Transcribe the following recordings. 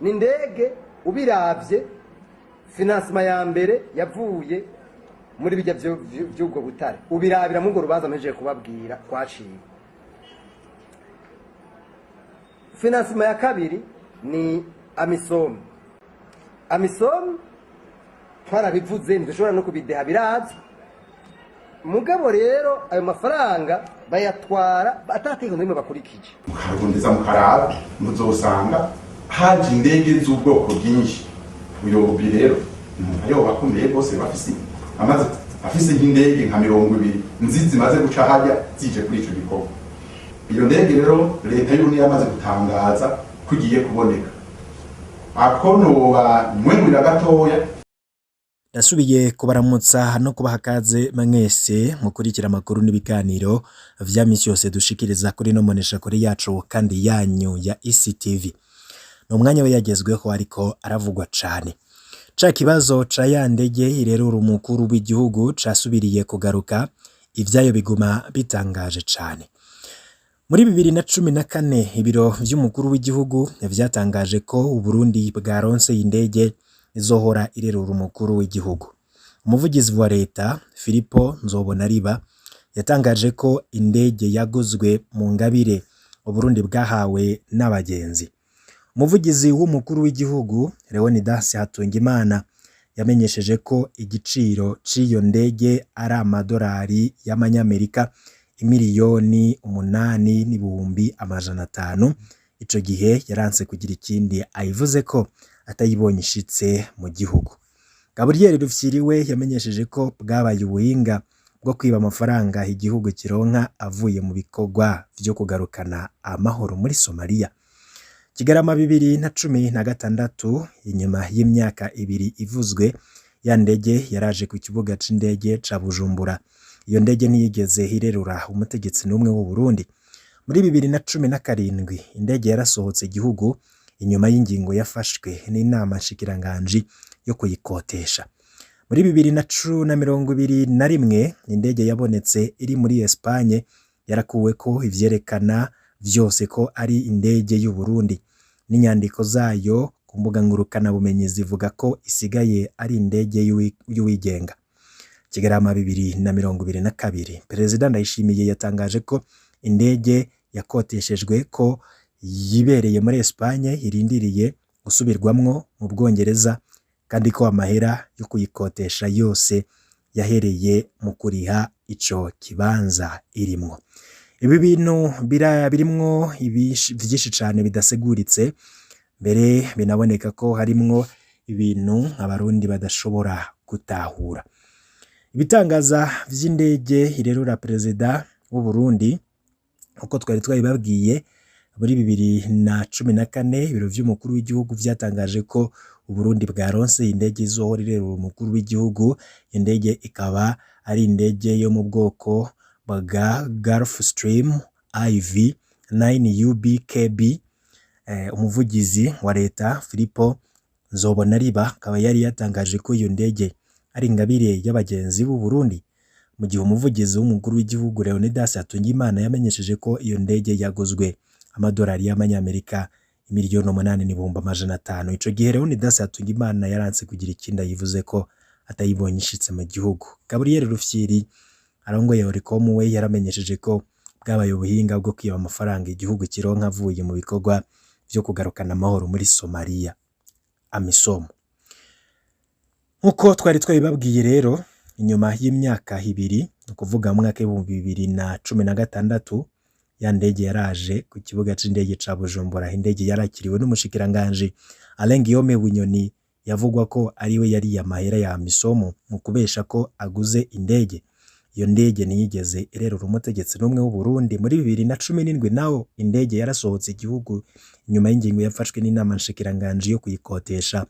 ndege ubiravye financement ya mbere yavuye muri bijya by'ubwo butare ubirabira mu ngo rubanza meje kubabwira kwaciye. Financement ya kabiri ni amisom twarabivuze ntidushobora no kubideha birazi mugabo rero ayo mafaranga bayatwara atategeko n'imwe bakurikije mukarundeza mukaraba muzosanga haje indege z'ubwoko bwinshi uyobobi rero ayo bakomeye bose bafise amaze afise nk'indege nka 20 nzizi maze guca hajya zije kuri ico gikorwa. Iyo ndege rero leta y'Uburundi yamaze gutangaza kugiye kuboneka akonoba mwemwira gatoya. Nasubiye kubaramutsa no kubahakaze mwese mukurikira amakuru n'ibiganiro vya misi yose dushikiriza kuri no monesha kuri yacu kandi yanyu ya ICTV. No mwanya we yagezweho ariko aravugwa cane. Ca kibazo ca ya ndege irerura umukuru w'igihugu casubiriye kugaruka ivyayo biguma bitangaje cane. Muri 2014 ibiro vy'umukuru w'igihugu vyatangaje ko Uburundi bwaronse indege izohora irerura umukuru w'igihugu. Umuvugizi wa leta Filipo Nzobonariba yatangaje ko indege yaguzwe mu ngabire Uburundi bwahawe n'abagenzi. Umuvugizi w'umukuru w'igihugu Leonidas Hatungimana yamenyesheje ko igiciro c'iyo ndege ari amadolari y'amanyamerika imiliyoni 8,500,000. Ico gihe yaranse kugira ikindi ayivuze ko atayibonye ishitse mu gihugu. Gabriel Rufyiriwe yamenyesheje ko bwabaye ubuhinga bwo kwiba amafaranga igihugu kironka avuye mu bikorwa vyo kugarukana amahoro muri Somalia. Kigarama 2016 inyuma y'imyaka 2 ivuzwe ya ndege yaraje ku kibuga c'indege ca Bujumbura. Iyo ndege niyigeze irerura umutegetsi n'umwe w'u Burundi. Muri 2017 indege yarasohotse igihugu inyuma y'ingingo yafashwe n'inama nshikiranganji yo kuyikotesha. Muri 2021 indege yabonetse iri muri Espagne yarakuwe ko ivyerekana vyose ko ari indege y'u Burundi. N'inyandiko zayo ku mbuga ngurukana bumenyi zivuga ko isigaye ari indege y'uwigenga. Kigarama 2022 Perezida Ndayishimiye yatangaje ko indege yakoteshejwe ko yibereye muri Espagne irindiriye gusubirwamwo mu Bwongereza kandi ko amahera yo kuyikotesha yose yahereye mu kuriha ico kibanza irimwo. Ibi bintu birimwo vyinshi cane bidaseguritse mbere binaboneka ko harimwo ibintu abarundi badashobora gutahura. Ibitangaza vy'indege irerura perezida w'u Burundi uko twari twabibabwiye muri 2014 ibiro vy'umukuru w'igihugu vyatangaje ko Uburundi bwaronse indege izohora irerura umukuru w'igihugu. Indege ikaba ari indege yo mu bwoko bwa Gulfstream IV 9 UBKB. Umuvugizi wa leta Filipo Nzobonariba akaba yari yatangaje ko iyo ndege ari ingabire y'abagenzi b'u Burundi. Mu gihe umuvugizi w'umukuru w'igihugu Leonidas Hatungimana yamenyesheje ko iyo ndege yaguzwe amadolari y'amanyamerika 8,500,000. Ico gihe Leonidas Hatungimana yaranse kugira ikindi yivuze ko atayibonye ishitse mu gihugu. Gabriel Rufyiri arongoye Oricom we yaramenyesheje ko bwabaye ubuhinga bwo kwiba amafaranga igihugu kironka avuye mu bikorwa vyo kugarukana amahoro muri Somalia. Amisom. Nkuko twari twabibabwiye rero inyuma y'imyaka 2 ukuvuga mu mwaka wa 2016 ya ndege yaraje ku kibuga c'indege ca Bujumbura. Indege yarakiriwe n'umushikiranganje Alain Guillaume Bunyoni yavugwa ko ariwe yari amahera ya Amisom mu kubesha ko aguze indege. Iyo ndege niyigeze irerura umutegetsi n'umwe w'u Burundi. Muri 2017 naho indege yarasohotse igihugu inyuma y'ingingo yafashwe n'inama nshikiranganji yo kuyikotesha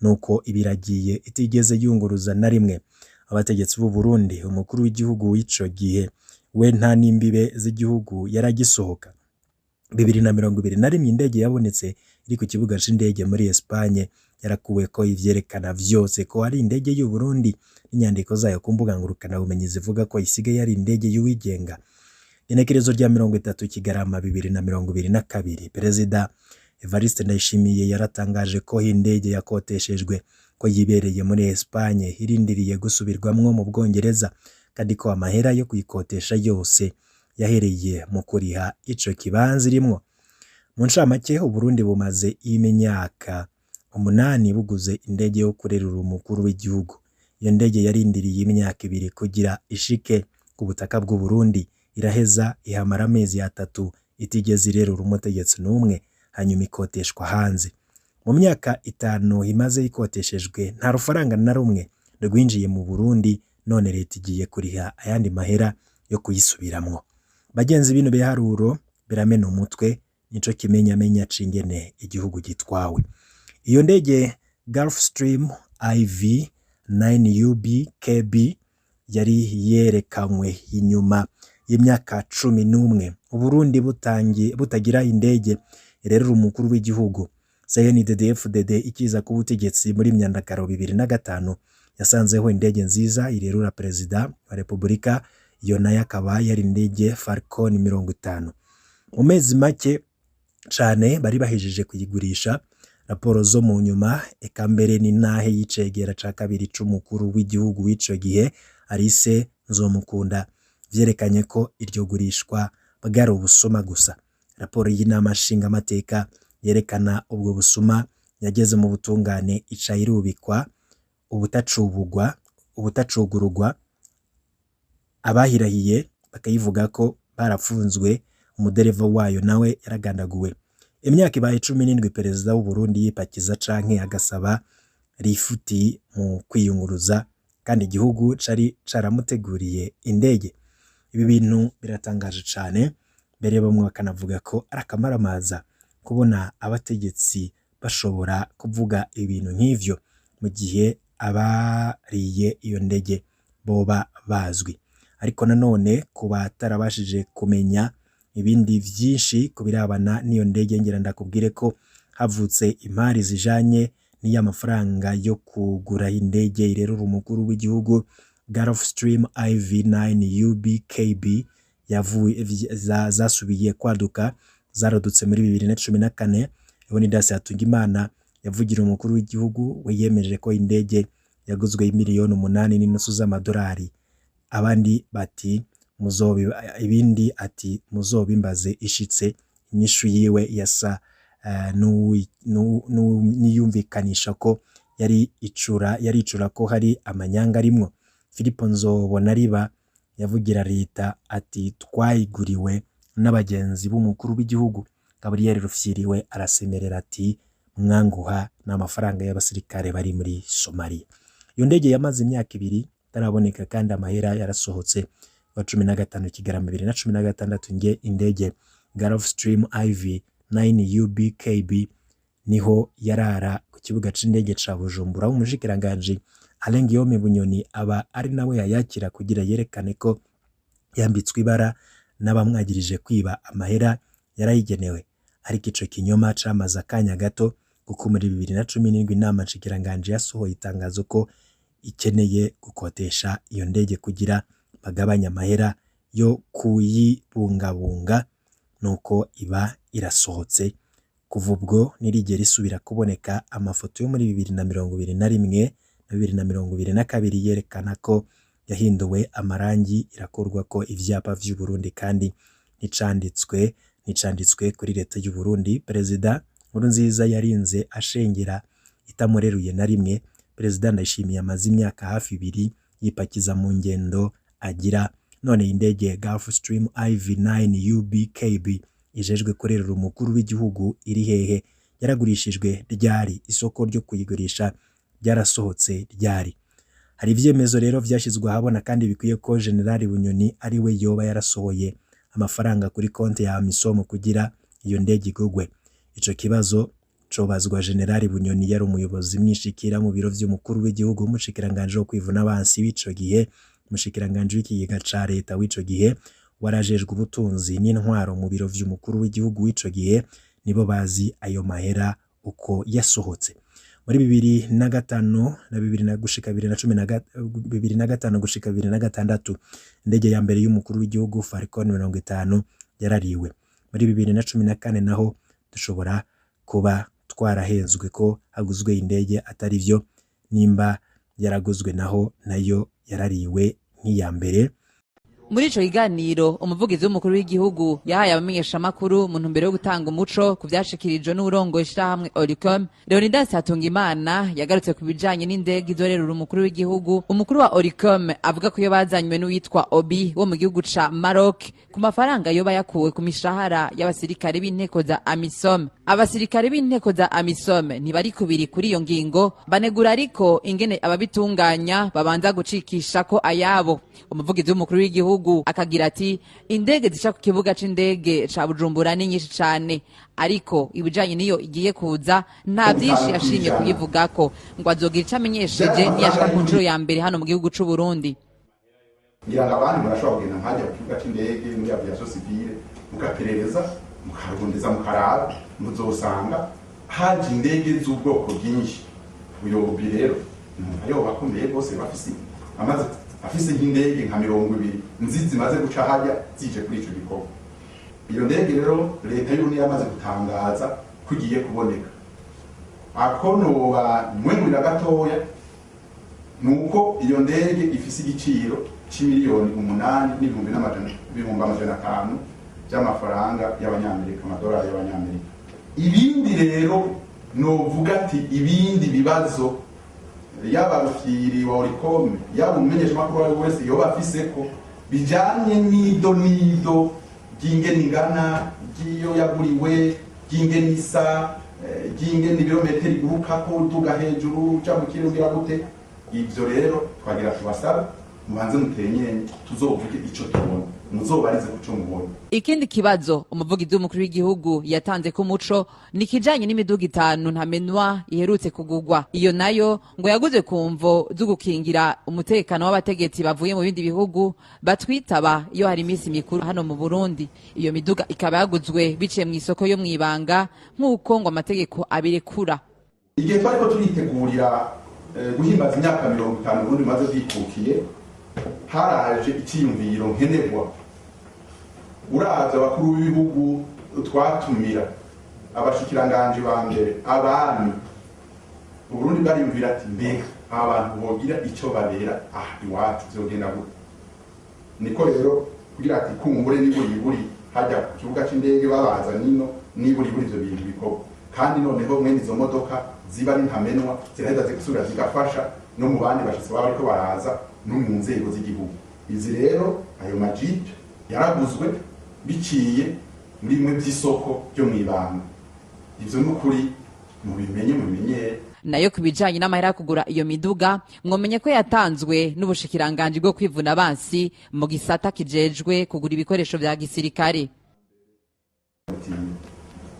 nuko ibiragiye itigeze yunguruza na rimwe. Abategetsi b'u Burundi umukuru w'igihugu w'ico gihe we nta nimbibe z'igihugu yaragisohoka. 2021 indege yabonetse iri ku kibuga c'indege muri Espagne yarakuwe ko ivyerekana vyose ko ari indege y'u Burundi. Inyandiko zayo ku mbuga ngurukana bumenyi zivuga ko isigaye ari indege y'uwigenga. Inekerezo rya 30 Kigarama 2022 Perezida Evariste Ndayishimiye yaratangaje ko indege yakoteshejwe ko yibereye muri Espagne irindiriye gusubirwamwo mu Bwongereza kandi ko amahera yo kuyikotesha yose yahereye mu kuriha ico kibanza irimwo. Mu ncamake Uburundi bumaze imyaka 8 buguze indege yo kurerura umukuru w'igihugu. Iyo ndege yarindiriye imyaka 2 kugira ishike ku butaka bw'u Burundi, iraheza ihamara amezi 3 itigeze irerura umutegetsi n'umwe, hanyuma ikoteshwa hanze. Mu myaka 5 imaze ikoteshejwe nta rufaranga na rumwe rwinjiye mu Burundi, none leta igiye kuriha ayandi mahera yo kuyisubiramwo. Bagenzi bino biharuro biramena umutwe, nico kimenyamenya cingene igihugu gitwawe. Iyo ndege Gulfstream IV 9UB KB yari yerekanwe inyuma y'imyaka 11 Uburundi butagira indege irerura umukuru w'igihugu. CNDD-FDD ikiza ku butegetsi muri myandakaro 2005 yasanzeho indege nziza irerura perezida wa Republika, iyo nayo akaba yari indege Falcon 50. Mu mezi make cane bari bahejeje kuyigurisha. Raporo zo mu nyuma eka mbere ni nahe y'icegera ca kabiri c'umukuru w'igihugu w'ico gihe Alice Nzomukunda vyerekanye ko iryo gurishwa bwari ubusuma gusa. Raporo y'inama nshingamateka yerekana ubwo busuma yageze mu butungane ica irubikwa ubutacugurugwa. Abahirahiye bakayivuga ko barapfunzwe, umudereva wayo nawe yaragandaguwe. Imyaka ibaye 17 perezida w'u Burundi yipakiza canke agasaba rifuti mu kwiyunguruza, kandi igihugu cari caramuteguriye indege. Ibi bintu biratangaje cane, mbere bamwe bakanavuga ko arakamaramaza kubona abategetsi bashobora kuvuga ibintu nk'ivyo mu gihe abariye iyo ndege boba bazwi. Ariko nanone kuba tarabashije kumenya ibindi vyinshi kubirabana n'iyo ndege, ngira ndakubwire ko havutse imari zijanye n'iya mafaranga yo kugura indege irerura umukuru w'igihugu Gulfstream IV 9UB KB zasubiye kwaduka, zarodutse muri 2014. Leonidas Hatungimana yavugira umukuru w'igihugu we yemeje ko indege yaguzwe miliyoni 8.5 z'amadolari. Abandi bati ibindi ati muzobimbaze ishitse. Inyishu yiwe yasa niyumvikanisha ko yari icura ko hari amanyanga arimwo. Philippe Nzobonariba yavugira leta ati twayiguriwe n'abagenzi b'umukuru w'igihugu. Gabriel Rufyiriwe arasemerera ati mwanguha n'amafaranga y'abasirikare bari muri Somalia. Iyo ndege yamaze imyaka 2 taraboneka, kandi amahera yarasohotse wa 15 Kigarama 2016. Nge indege Gulfstream IV 9UB KB niho yarara ku kibuga c'indege ca Bujumbura. Umushikiranganje Alain Guillaume Bunyoni aba ari nawe yayakira kugira yerekane ko yambitswe ibara n'abamwagirije kwiba amahera yarayigenewe. Ariko ico kinyoma camaze akanya gato, kuko muri 2017 inama nshikiranganje yasohoye itangazo ko ikeneye gukotesha iyo ndege kugira bagabanya amahera yo kuyibungabunga, nuko iba irasohotse. Kuva ubwo nirigera isubira kuboneka amafoto yo muri 2021 na 2022 yerekana ko yahinduwe amarangi, irakorwa ko ivyapa vy'u Burundi, kandi nicanditswe kuri leta y'u Burundi. Perezida Nkurunziza yarinze ashengera itamureruye na rimwe. Perezida Ndayishimiye amaze imyaka hafi 2 yipakiza mu ngendo agira. None indege Gulfstream IV 9UB KB ijejwe kurerura umukuru w'igihugu iri hehe? Yaragurishijwe ryari? Isoko ryo kuyigurisha ryarasohotse ryari? Hari ivyemezo rero vyashizwe ahabona, kandi bikwiye ko General Bunyoni ari we yoba yarasohoye amafaranga kuri konti ya Amisom kugira iyo ndege igugwe. Ico kibazo cobazwa General Bunyoni yari umuyobozi mwishikira mu biro vy'umukuru w'igihugu, umushikiranganje wo kwivuna abansi w'ico gihe, umushikiranganje w'ikigega ca leta w'ico gihe, warajejwe ubutunzi n'intwaro mu biro vy'umukuru w'igihugu w'ico gihe. Nibo bazi ayo mahera uko yasohotse. Muri 2005 na 2015 gushika 2016 indege ya mbere y'umukuru w'igihugu Falcon 50 yarariwe. Muri 2014 naho dushobora kuba twarahenzwe ko haguzwe indege atari vyo, nimba yaraguzwe nayo yarariwe nk'iya mbere. Muri ico kiganiro umuvugizi w'umukuru w'igihugu yahaye abamenyeshamakuru mu ntumbero yo gutanga umuco ku vyashikirijwe n'urongoye ishirahamwe Oricom. Leonidas Hatungimana yagarutse ku bijanye n'indege izorerura umukuru w'igihugu. Umukuru wa Oricom avuga ko iyo bazanywe n'uwitwa Obi wo mu gihugu ca Maroc ku mafaranga yoba yakuwe ku mishahara y'abasirikare b'inteko za AMISOM. Abasirikare b'inteko za AMISOM ntibari kubiri kuri iyo ngingo, banegura ariko ingene ababitunganya babanza gucikisha ko ayabo. Umuvugizi w'umukuru w'igihugu akagira ati indege zica ku kibuga c'indege ca Bujumbura ni nyinshi cane, ariko ibijanye niyo igiye kuza nta byinshi yashimye kuyivugako, ngo azogira ico amenyesheje niyashika ku nshuro ya mbere hano mu gihugu c'u Burundi. ngira ngo abandi murashobora kugenda nkajya ku kibuga c'indege muri aviation civile mugaperereza mukarondeza mukaraba muzosanga haje indege z'ubwoko bwinshi. Uyobobi rero ayo bakomeye bose afise nk'indege nka 20 nzizi zimaze guca hajya zije kuri ico gikorwa. Iyo ndege rero leta y'Uburundi yamaze gutangaza ko igiye kuboneka. Akonoba mwemurira gatoya nuko iyo ndege ifise igiciro c'imiliyoni 8 n'ibihumbi n'amajana 5 by'amafaranga y'abanyamerika, amadolari y'abanyamerika. Ibindi rero novuga ati ibindi bibazo yaba rufyiri wa Oricom yaba umumenyeshamakuru wawe wese yoba afise ko bijanye nido ry'ingene ingana, ry'iyo yaguriwe, ry'ingene isa, ry'ingene ibirometero igurukako uduga hejuru uja mu kirere ugira gute. Ivyo rero twagira tubasaba mubanze mutenyenye tuzovuge ico tubona, muzobarize kuco mubona. Ikindi kibazo umuvugizi w'umukuru w'igihugu yatanze ku muco ni kijanye n'imiduga 5 ntamenwa iherutse kugugwa. Iyo nayo ngo yaguze kumvo zo gukingira umutekano w'abategetsi bavuye mu bindi bihugu batwitaba iyo hari imisi mikuru hano mu Burundi. Iyo miduga ikaba yaguzwe biciye mu isoko yo mwibanga nk'uko ngo amategeko abirekura. Igihe twariko turitegurira guhimbaza imyaka 50 Burundi maze bikukiye, haraje icyiyumviro nkenerwa. Uraza abakuru b'ibihugu twatumira, abashikiranganje ba mbere, abami, Uburundi bwariyumvira ati mbega abantu bogira ico babera iwacu vyogenda gute. Niko rero kugira ati kumbure niburi hajya ku kibuga c'indege babaza nino niburi ivyo bintu bikorwa, kandi noneho mwene izo modoka ziba ari ntamenwa ziraheza zigasubira zigafasha no mu bandi bashitsi baba ariko baraza no mu nzego z'igihugu. Izi rero ayo majipe yaraguzwe biciye muri mwe by'isoko byo mwibanga. Ivyo n'ukuri mubimenye. Nayo kubijanye n'amahera kugura iyo miduga mwomenye ko yatanzwe n'ubushikiranganje bwo kwivuna abansi mu gisata kijejwe kugura ibikoresho vya gisirikare.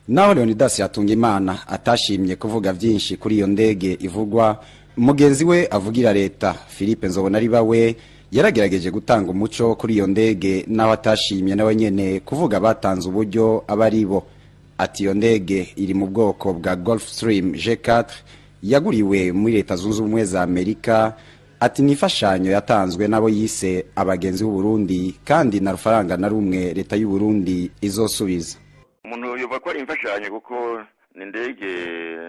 Naho Leonidas Hatungimana atashimye kuvuga vyinshi kuri iyo ndege ivugwa, mugenzi we avugira leta Philippe Nzobonaribawe yaragerageje gutanga umuco kuri iyo ndege, naho atashimye nawe nyene kuvuga batanze uburyo abaribo. Ati iyo ndege iri mu bwoko bwa Gulfstream G4 yaguriwe muri leta zunze ubumwe za Amerika. Ati nifashanyo yatanzwe nabo yise abagenzi b'u Burundi, kandi na rufaranga na rumwe leta y'u Burundi izosubiza. Umuntu yova ko ari imfashanyo kuko ni ndege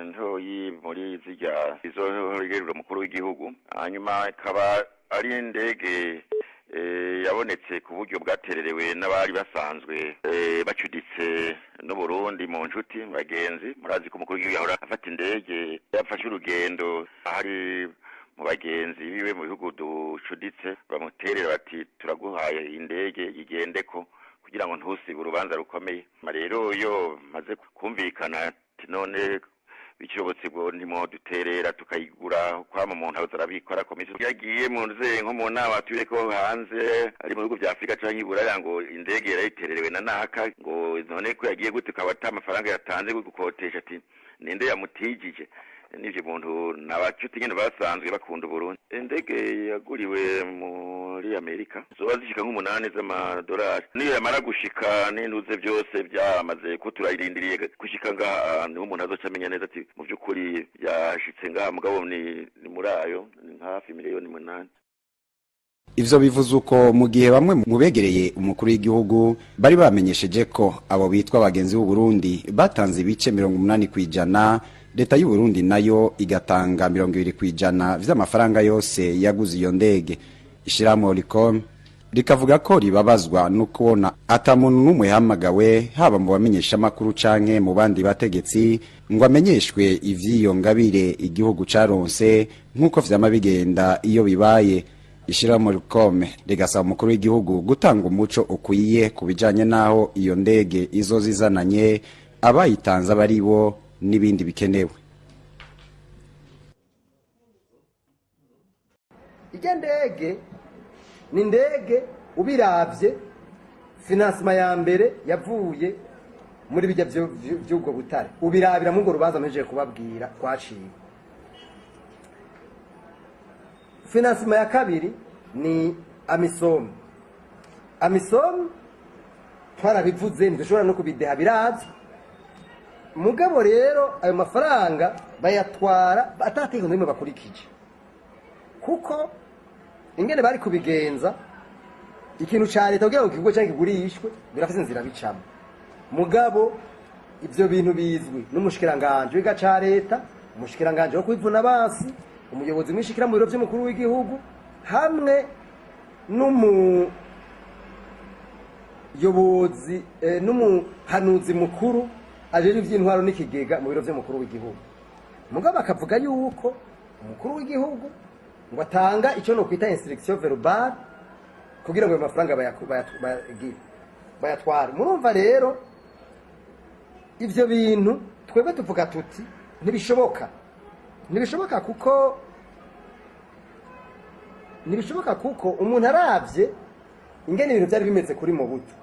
ntoyi muri zijya izohererwa mukuru w'igihugu, hanyuma ikaba ari indege yabonetse ku buryo bwatererewe n'abari basanzwe bacuditse no Burundi mu nshuti bagenzi. Murazi ko mukuru w'igihugu ahora afata indege yafashe urugendo, hari mu bagenzi biwe mu bihugu ducuditse bamuterera bati turaguhaye indege igendeko kugira ngo ntusibe urubanza rukomeye. Rero yo maze kumvikana none bikirobotse bwo ntimo duterera tukayigura kwa mu muntu azarabikora komisiyo yagiye mu nze nko mu nama tubire ko hanze ari mu bihugu bya Afrika canke iburaya ngo indege yarayitererewe na naka, ngo none ko yagiye gute kabata amafaranga yatanze gukotesha ati ninde yamutijije. Nivyo muntu nabacuti nyene basanzwe bakunda Burundi. Indege yaguriwe muri Amerika zoba zishika nk'umunani z'amadolari, niyo yamara gushika n'induze byose byamaze ko turayirindiriye gushika ngaha niho umuntu azocamenya neza ati mu by'ukuri yashitse ngaha mugabo ni muri ayo ni hafi miliyoni 8. Ivyo bivuze uko mu gihe bamwe mu begereye umukuru w'igihugu bari bamenyesheje ko abo bitwa abagenzi b'u Burundi batanze ibice 80 kwijana, leta y'u Burundi nayo igatanga 20 kwijana vy'amafaranga yose yaguze iyo ndege. Ishirahamwe Olicom rikavuga ko ribabazwa no kubona ata muntu n'umwe yahamagawe, haba mu bamenyesha makuru canke mu bandi bategetsi, ngo amenyeshwe ivy'iyo ngabire igihugu caronse nk'uko vyama bigenda iyo bibaye. Ishirahamwe Olicom rigasaba umukuru w'igihugu gutanga umuco ukwiye ku bijanye n'aho iyo ndege izozizananye, abayitanze abari bo n'ibindi bikenewe. Ijya ndege ni ndege ubiravye financement ya mbere yavuye muri bijya by'ubwo butare, ubirabira mu ngo rubanza meje kubabwira kwaciye. Financement ya kabiri ni Amisom. Amisom twarabivuze ntidushobora no kubideha birazi. Mugabo rero ayo mafaranga bayatwara atategeko n'imwe bakurikije, kuko ingene bari kubigenza ikintu ca leta kugira ngo ikigo cyangwa kigurishwe birafise inzira bicamo. Mugabo ivyo bintu bizwi n'umushikiranganje w'iga ca leta, umushikiranganje wo kwivuna basi, umuyobozi mwishikira mu biro by'umukuru w'igihugu, hamwe n'umuyobozi n'umuhanuzi mukuru ajeje ivy'intwaro n'ikigega mu biro by'umukuru w'igihugu. Mugabo akavuga yuko umukuru w'igihugu ngo atanga icyo no kwita instruction verbale kugira ngo ayo mafaranga bayatware. Murumva rero ivyo bintu twebwe tuvuga tuti ntibishoboka kuko umuntu aravye ingene ibintu byari bimeze kuri Mobutu.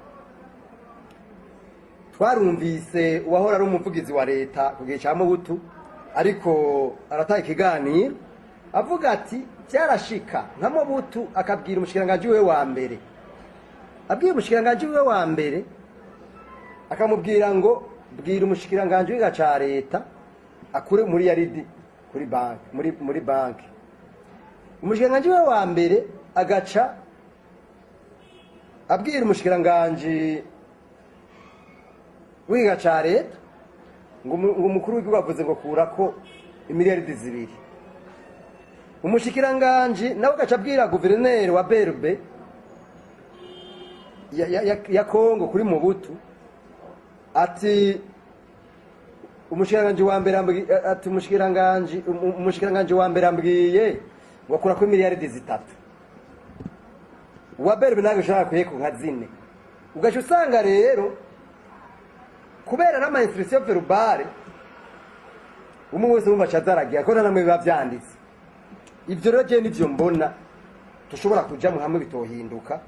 Twarumvise uwahora ari umuvugizi wa leta ku gihe cya Mobutu ariko arataye ikiganiro avuga ati byarashika nka Mobutu akabwira umushikiranganje we wa mbere, abwiye umushikiranganje we wa mbere akamubwira ngo bwira umushikiranganje w'iga ca leta akure muri yaridi kuri banki muri banki. Umushikiranganje we wa mbere agaca abwira umushikiranganje w'iga ca leta ngo umukuru w'igihugu avuze ngo kurako imiliyaridi 2. Umushikiranganje nawe agaca abwira guverineri wa Berbe ya Kongo kuri Mobutu ati umushikiranganje wa mbere ambwiye ngo kurako imiliyaridi 3. Wa Berbe nawe ushaka kuyeko nka 4. Ugaca usanga rero kubera n'ama instruction verbale umwe wese wumva cyazaragiye ko namwe biba byanditse. Ivyo rero je nivyo mbona tushobora kuja mu hamwe bitohinduka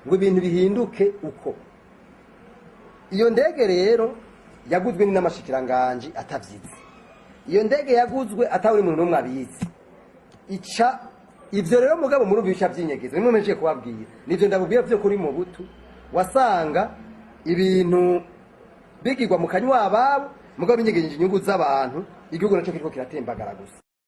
ngo ibintu bihinduke uko. Iyo ndege rero yaguzwe ni n'amashikiranganje atavyize. Iyo ndege yaguzwe atawuri muntu numwe abizi. Ica ivyo rero mugabo muri ubisha by'inyegeza nimwe meje kubabwira. Nivyo ndabubwira byo kuri Mobutu wasanga ibintu bigirwa mu kanywa ababo mugabo binyegeje inyungu z'abantu, igihugu naco kiriko kiratembagara gusa.